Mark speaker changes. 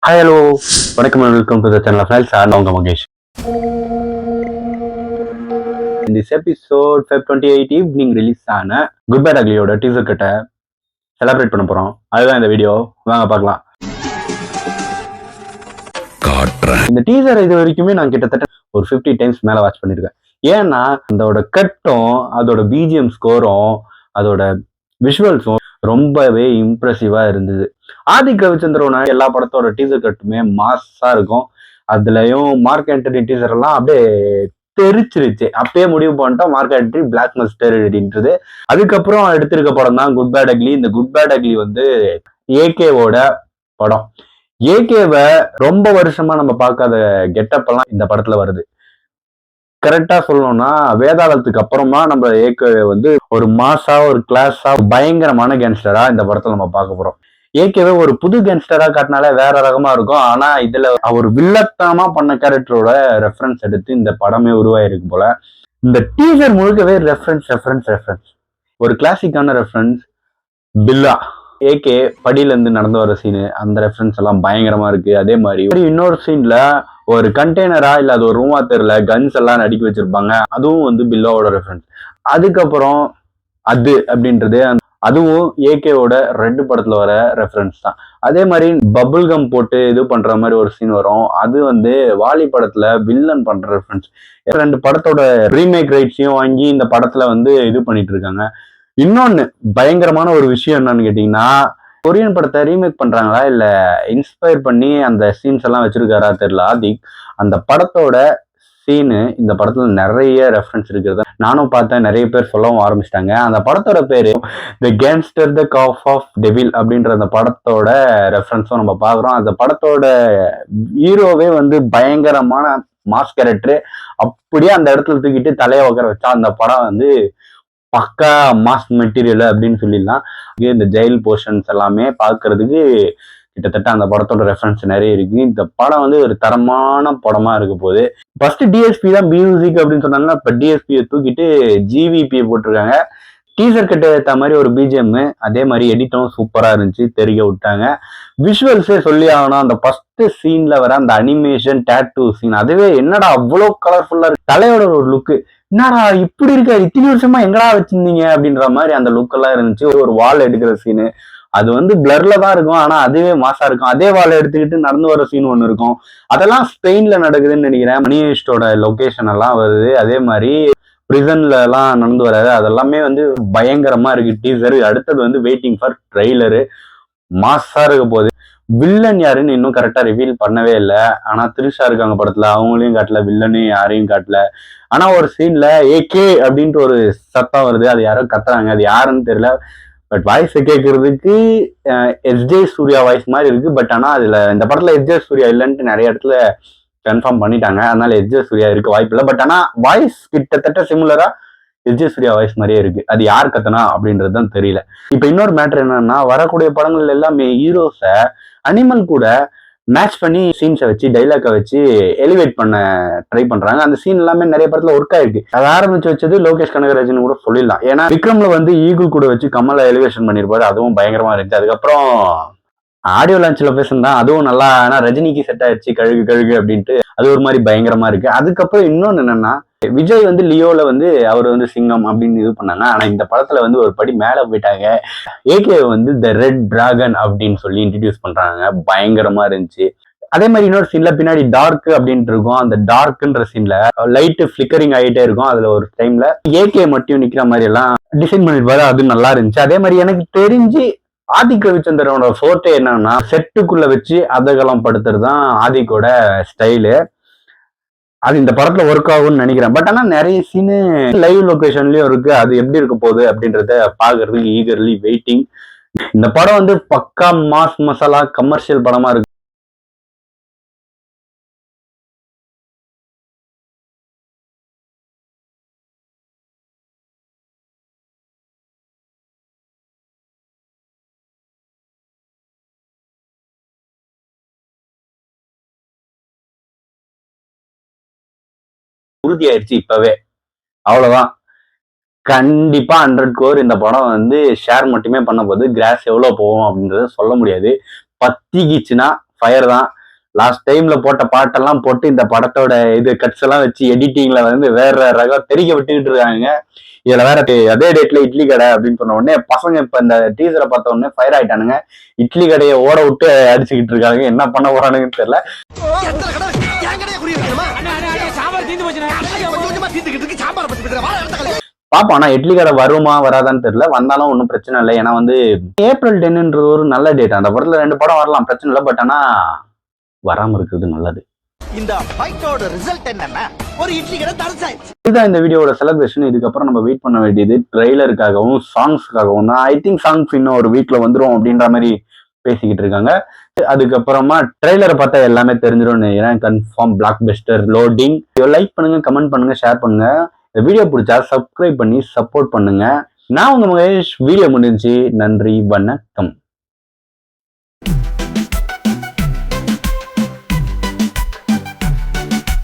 Speaker 1: Hi hello வணக்கம் welcome to the channel friends நான் உங்க Mahesh. In this episode Feb 28 evening release ஆன good bad அக்லியோட teaser கட்டை celebrate பண்ண போறோம். அதுதான் இந்த வீடியோ, வாங்க பார்க்கலாம். இந்த டீசர் இது வரைக்குமே நான் கிட்டத்தட்ட ஒரு 50 டைம்ஸ் மேல வாட்ச் பண்ணிருக்கேன். ஏன்னா அதோட கட்டும் அதோட பிஜிஎம் ஸ்கோரும் அதோட விஷுவல்ஸும் ரொம்பவே இம்ப்ரெசிவா இருந்தது. ஆதிக் ரவிச்சந்திரனோட எல்லா படத்தோட டீசர் கட்டுமே மாஸா இருக்கும். அதுலயும் மார்க் ஆண்டனி டீசர் எல்லாம் அப்படியே தெரிச்சிருச்சு. அப்பயே முடிவு பண்ணிட்டோம் மார்க் ஆண்டனி பிளாக் மஸ்டர் அப்படின்றது. அதுக்கப்புறம் எடுத்திருக்க படம் தான் குட் பேட் அக்லி. இந்த குட் பேட் அக்லி வந்து ஏகேவோட படம். ஏகேவை ரொம்ப வருஷமா நம்ம பார்க்காத கெட்டப் எல்லாம் இந்த படத்துல வருது. கரெக்டா சொல்லணும்னா வேதாளத்துக்கு அப்புறமா நம்ம ஏகே வந்து ஒரு மாசா ஒரு கிளாஸா பயங்கரமான கேங்ஸ்டரா இந்த படத்துல நம்ம பார்க்க போறோம். ஏகேவே ஒரு புது கேங்ஸ்டரா காட்டினாலே வேற ரகமா இருக்கும். ஆனா இதுல அவர் வில்லத்தனமா பண்ண கேரக்டரோட ரெஃபரன்ஸ் எடுத்து இந்த படமே உருவாயிருக்கு போல. இந்த டீசர் முழுக்கவே ரெஃபரன்ஸ் ஒரு கிளாசிக்கான ரெஃபரன்ஸ். பில்லா ஏகே படியில இருந்து நடந்து வர சீனு, அந்த ரெஃபரன்ஸ் எல்லாம் பயங்கரமா இருக்கு. அதே மாதிரி இன்னொரு சீன்ல ஒரு கண்டெய்னரா இல்ல அது ஒரு ரூமா தெரியல கன்ஸ் எல்லாம் அடுக்கி வச்சிருப்பாங்க. அதுவும் வந்து பில்லாவோட ரெஃபரன்ஸ். அதுக்கப்புறம் அது அப்படின்றது அதுவும் ஏகேவோட ரெட் படத்துல வர ரெஃபரன்ஸ் தான். அதே மாதிரி பபுள் கம் போட்டு இது பண்ற மாதிரி ஒரு சீன் வரும். அது வந்து வாலி படத்துல வில்லன் பண்ற ரெஃபரன்ஸ். ரெண்டு படத்தோட ரீமேக் ரைட்ஸையும் வாங்கி இந்த படத்துல வந்து இது பண்ணிட்டு இருக்காங்க. இன்னொன்னு பயங்கரமான ஒரு விஷயம் என்னன்னு கேட்டீங்கன்னா, கொரியன் படத்தை ரீமேக் பண்றாங்களா இல்ல இன்ஸ்பயர் பண்ணி அந்த சீன்ஸ் எல்லாம் வச்சிருக்காரா தெரியல ஆதிக். அந்த படத்தோட சீனு இந்த படத்துல நிறைய ரெஃபரன்ஸ் இருக்கிறது நானும் பார்த்தேன். நிறைய பேர் சொல்லவும் ஆரம்பிச்சிட்டாங்க. அந்த படத்தோட பேரு the gangster the cop of devil அப்படின்ற அந்த படத்தோட ரெஃபரன்ஸும் நம்ம பாக்குறோம். அந்த படத்தோட ஹீரோவே வந்து பயங்கரமான மாஸ் கேரக்டர். அப்படியே அந்த இடத்துல தூக்கிட்டு தலையை உட்கார வச்சா அந்த படம் வந்து பக்கா மாஸ் மெட்டீரியல் அப்படின்னு சொல்லிடலாம். இந்த ஜெயில் போர்ஷன்ஸ் எல்லாமே பார்க்கறதுக்கு கிட்டத்தட்ட அந்த படத்தோட ரெஃபரன்ஸ் நிறைய இருக்கு. இந்த படம் வந்து ஒரு தரமான படமா இருக்க போகுது. ஃபர்ஸ்ட் டிஎஸ்பி தான் மியூசிக் அப்படின்னு சொன்னாங்க. இப்ப டிஎஸ்பியை தூக்கிட்டு ஜிவிபியை போட்டிருக்காங்க. டீசர் கட்ட ஏற்ற மாதிரி ஒரு பிஜிஎம், அதே மாதிரி எடிட்டும் சூப்பரா இருந்துச்சு, தெரிய விட்டாங்க. விஷுவல்ஸே சொல்லி ஆகணும். அந்த ஃபர்ஸ்ட் சீன்ல வர அந்த அனிமேஷன் டேட்டூ சீன், அதுவே என்னடா அவ்வளோ கலர்ஃபுல்லா இருக்கு. தலையோட ஒரு லுக்கு என்னடா இப்படி இருக்க, இத்தனை வருஷமா எங்கடா வச்சிருந்தீங்க அப்படின்ற மாதிரி அந்த லுக் எல்லாம் இருந்துச்சு. ஒரு வால் எடுக்கிற சீனு அது வந்து பிளர்ல தான் இருக்கும், ஆனா அதுவே மாசா இருக்கும். அதே வாழை எடுத்துக்கிட்டு நடந்து வர சீன் ஒண்ணு இருக்கும். அதெல்லாம் ஸ்பெயின்ல நடக்குதுன்னு நினைக்கிறேன். மணியஸ்டோட லொகேஷன் எல்லாம் வருது. அதே மாதிரி பிரிசன்ல எல்லாம் நடந்து வராது. அதெல்லாமே வந்து பயங்கரமா இருக்கு டீசர். அடுத்தது வந்து வெயிட்டிங் ஃபார் ட்ரெய்லரு. மாசா இருக்க போகுது. வில்லன் யாருன்னு இன்னும் கரெக்டா ரிவீல் பண்ணவே இல்லை. ஆனா திரிஷா இருக்காங்க படத்துல, அவங்களையும் காட்டல, வில்லனையும் யாரையும் காட்டல. ஆனா ஒரு சீன்ல ஏகே அப்படின்ட்டு ஒரு சத்தம் வருது. அது யாரோ கத்துறாங்க, அது யாருன்னு தெரியல. பட் வாய்ஸ் கேட்கறதுக்கு எஸ்ஜே சூர்யா வாய்ஸ் மாதிரி இருக்கு. பட் ஆனா அதுல இந்த படத்துல எஸ்ஜே சூர்யா இல்லைன்ட்டு நிறைய இடத்துல கன்ஃபார்ம் பண்ணிட்டாங்க. அதனால எஸ்ஜே சூர்யா இருக்க வாய்ப்பு இல்லை. பட் ஆனா வாய்ஸ் கிட்டத்தட்ட சிமிலரா எஸ்ஜே சூர்யா வாய்ஸ் மாதிரியே இருக்கு. அது யார் கத்தனா அப்படின்றது தான் தெரியல. இப்ப இன்னொரு மேட்டர் என்னன்னா, வரக்கூடிய படங்கள் எல்லாமே ஹீரோஸை அனிமல் கூட மேட்ச் பண்ணி சீன்ஸை வச்சு டைலாக்கை வச்சு எலிவேட் பண்ண ட்ரை பண்றாங்க. அந்த சீன் எல்லாமே நிறைய படத்துல ஒர்க் ஆயிருக்கு. அதை ஆரம்பிச்சு வச்சது லோகேஷ் கனகராஜன் கூட சொல்லிடலாம். ஏன்னா விக்ரம்ல வந்து ஈகிள் கூட வச்சு கமலை எலிவேஷன் பண்ணிருப்பாரு. அதுவும் பயங்கரமா இருந்துச்சு. அதுக்கப்புறம் ஆடியோ லான்ச்ல பேசுனா அதுவும் நல்லா, ஆனா ரஜினிக்கு செட் ஆயிடுச்சு கழுகு கழுகு அப்படின்ட்டு. அது ஒரு மாதிரி பயங்கரமா இருக்கு. அதுக்கப்புறம் இன்னொன்னு என்னன்னா, விஜய் வந்து லியோல வந்து அவர் வந்து சிங்கம் அப்படின்னு இது பண்ணாங்க. ஆனா இந்த படத்துல வந்து ஒரு படி மேல போயிட்டாங்க. ஏகே வந்து த ரெட் டிராகன் அப்படின்னு சொல்லி இன்ட்ரடியூஸ் பண்றாங்க. பயங்கரமா இருந்துச்சு. அதே மாதிரி இன்னொரு சீன்ல பின்னாடி டார்க் அப்படின்ட்டு இருக்கும். அந்த டார்க்ன்ற சீன்ல லைட் பிளிக்கரிங் ஆகிட்டே இருக்கும். அதுல ஒரு டைம்ல ஏகே மட்டும் நிக்கிற மாதிரி எல்லாம் டிசைன் பண்ணிருப்பாரு. அது நல்லா இருந்துச்சு. அதே மாதிரி எனக்கு தெரிஞ்சு ஆதிக் ரவிச்சந்திரனோட ஃபோட்டோ என்னன்னா, செட்டுக்குள்ள வச்சு அதகலம் படுத்துறது தான் ஆதிக்கோட ஸ்டைலு. அது இந்த படத்துல ஒர்க் ஆகும்னு நினைக்கிறேன். பட் ஆனா நிறைய சீனு லைவ் லொகேஷன்லயும் இருக்கு. அது எப்படி இருக்க போகுது அப்படின்றத பாக்குறதுக்கு ஈகர்லி வெயிட்டிங். இந்த படம் வந்து பக்கா மாஸ் மசாலா கமர்ஷியல் படமா இருக்கு. உறுதியாயிருச்சு இப்பவே. அவ்வளவுதான். கண்டிப்பா 100 கோர் இந்த படம் வந்து ஷேர் மட்டுமே பண்ண போகுது. கிராஸ் எவ்வளவு போகும் அப்படின்றத சொல்ல முடியாது. பத்திக்கிச்சுன்னா ஃபயர் தான். லாஸ்ட் டைம்ல போட்ட பாட்டெல்லாம் போட்டு இந்த படத்தோட இது கட்ஸ் எல்லாம் வச்சு எடிட்டிங்ல வந்து வேற ரகம் தெரிய விட்டுக்கிட்டு இருக்காங்க. இதுல வேற அதே டேட்ல இட்லி கடை அப்படின்னு சொன்ன உடனே பசங்க இப்ப இந்த டீசரை பார்த்த உடனே ஃபயர் ஆயிட்டானுங்க. இட்லி கடையை ஓட விட்டு அடிச்சுக்கிட்டு இருக்காங்க. என்ன பண்ண போறானுங்கன்னு தெரியல. பாப்போம். ஆனா இட்லி கடை வருமா வராதான்னு தெரியல. வந்தாலும் ஒன்றும் பிரச்சனை இல்லை. ஏன்னா வந்து ஏப்ரல் 10ன்றது ஒரு நல்ல டேட். அந்த படத்துல 2 படம் வரலாம், பிரச்சனை இல்லை. பட் ஆனா வராம இருக்கிறது நல்லது.
Speaker 2: இந்த ஃபைட்டோட ரிசல்ட் என்னன்னா ஒரு இட்லி கடை தரசாயிடுச்சு.
Speaker 1: இதுதான் இந்த வீடியோட செலிப்ரேஷன். இதுக்கப்புறம் நம்ம வெயிட் பண்ண வேண்டியது ட்ரெய்லருக்காகவும் சாங்ஸ்க்காகவும் தான். ஐ திங்க் சாங்ஸ் இன்னும் ஒரு வீக்ல வந்துரும் அப்படின்ற மாதிரி பேசிக்கிட்டு இருக்காங்க. அதுக்கப்புறமா ட்ரெய்லரை பார்த்தா எல்லாமே தெரிஞ்சிடும். ஏன்னா confirm black Bastar loading. Like பண்ணுங்க, கமெண்ட் பண்ணுங்க, ஷேர் பண்ணுங்க. இந்த வீடியோ பிடிச்சா சப்ஸ்கிரைப் பண்ணி சப்போர்ட் பண்ணுங்க. நான் உங்க மகேஷ். வீடியோ முடிஞ்சு. நன்றி, வணக்கம்.